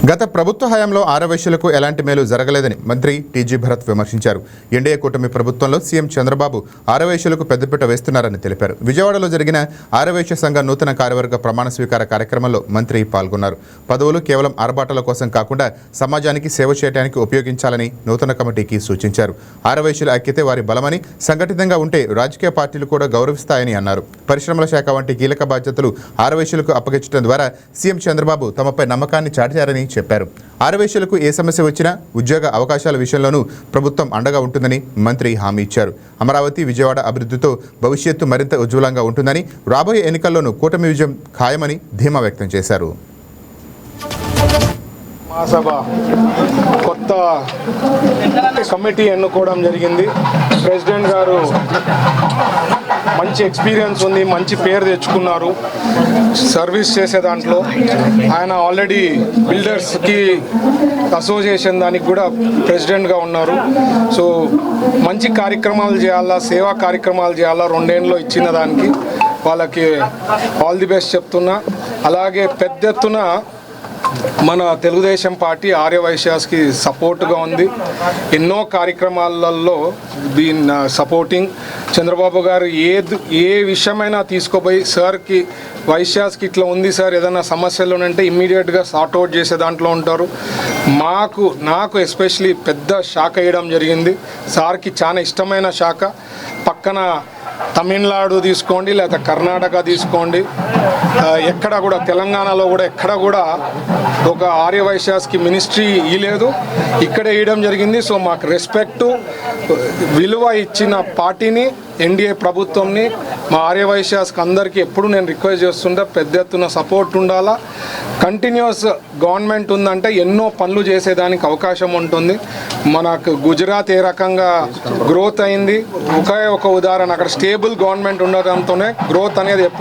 గత ప్రభుత్వ హయాంలో ఆరవైశ్యులకు ఎలాంటి మేలు జరగలేదని మంత్రి టీజీ భరత్ విమర్శించారు. ఎన్డీఏ కూటమి ప్రభుత్వంలో సీఎం చంద్రబాబు ఆరవైశ్యులకు పెద్దపీట వేస్తున్నారని తెలిపారు. విజయవాడలో జరిగిన ఆరవైశ్య సంఘ నూతన కార్యవర్గ ప్రమాణ స్వీకార కార్యక్రమంలో మంత్రి పాల్గొన్నారు. పదవులు కేవలం ఆర్భాటాల కోసం కాకుండా సమాజానికి సేవ చేయడానికి ఉపయోగించాలని నూతన కమిటీకి సూచించారు. ఆరవైశ్యుల ఐక్యతే వారి బలమని, సంఘటితంగా ఉంటే రాజకీయ పార్టీలు కూడా గౌరవిస్తాయని అన్నారు. పరిశ్రమల శాఖ వంటి కీలక బాధ్యతలు ఆరవైశ్యులకు అప్పగించడం ద్వారా సీఎం చంద్రబాబు తమపై నమ్మకాన్ని చాటారని చెప్పారు. ఆరవైశ్యులకు ఏ సమస్య వచ్చినా ఉద్యోగ అవకాశాల విషయంలోనూ ప్రభుత్వం అండగా ఉంటుందని మంత్రి హామీ ఇచ్చారు. అమరావతి, విజయవాడ అభివృద్ధితో భవిష్యత్తు మరింత ఉజ్వలంగా ఉంటుందని, రాబోయే ఎన్నికల్లోనూ కూటమి విజయం ఖాయమని ధీమా వ్యక్తం చేశారు. మహాసభ కొత్త కమిటీ ఎన్నుకోవడం జరిగింది. ప్రెసిడెంట్ గారు మంచి ఎక్స్పీరియన్స్ ఉంది, మంచి పేరు తెచ్చుకున్నారు సర్వీస్ చేసే దాంట్లో. ఆయన ఆల్రెడీ బిల్డర్స్కి అసోసియేషన్ దానికి కూడా ప్రెసిడెంట్గా ఉన్నారు. సో మంచి కార్యక్రమాలు చేయాలా, సేవా కార్యక్రమాలు చేయాలా, 2 ఏళ్ళలో ఇచ్చిన దానికి వాళ్ళకి ఆల్ ది బెస్ట్ చెప్తున్నా. అలాగే పెద్ద ఎత్తున మన తెలుగుదేశం పార్టీ ఆర్యవైశ్యాస్కి సపోర్ట్గా ఉంది. ఎన్నో కార్యక్రమాలలో దీన్ని సపోర్టింగ్. చంద్రబాబు గారు ఏ విషయమైనా తీసుకోపోయి సార్కి వైశ్యాస్కి ఇట్లా ఉంది సార్, ఏదైనా సమస్యలు ఉంటే ఇమ్మీడియట్గా సార్ట్అవుట్ చేసే దాంట్లో ఉంటారు. నాకు ఎస్పెషలీ పెద్ద శాఖ వేయడం జరిగింది. సార్కి చాలా ఇష్టమైన శాఖ. పక్కన తమిళనాడు తీసుకోండి, లేదా కర్ణాటక తీసుకోండి, ఎక్కడ కూడా తెలంగాణలో కూడా ఎక్కడ కూడా ఒక ఆర్యవైశ్యాస్కి మినిస్ట్రీ ఇవ్వలేదు, ఇక్కడే వేయడం జరిగింది. సో మాకు రెస్పెక్టు, విలువ ఇచ్చిన పార్టీని, ఎన్డీఏ ప్రభుత్వంని, మా ఆర్యవైశ్యాస్కి అందరికీ ఎప్పుడు నేను రిక్వెస్ట్ చేస్తుంటే పెద్ద ఎత్తున సపోర్ట్ ఉండాలా. కంటిన్యూస్ గవర్నమెంట్ ఉందంటే ఎన్నో పనులు చేసేదానికి అవకాశం ఉంటుంది. మనకు గుజరాత్ ఏ రకంగా గ్రోత్ అయింది, ఒకే ఒక ఉదాహరణ, అక్కడ స్టేబుల్ గవర్నమెంట్ ఉండడంతోనే గ్రోత్ అనేది ఎప్పుడు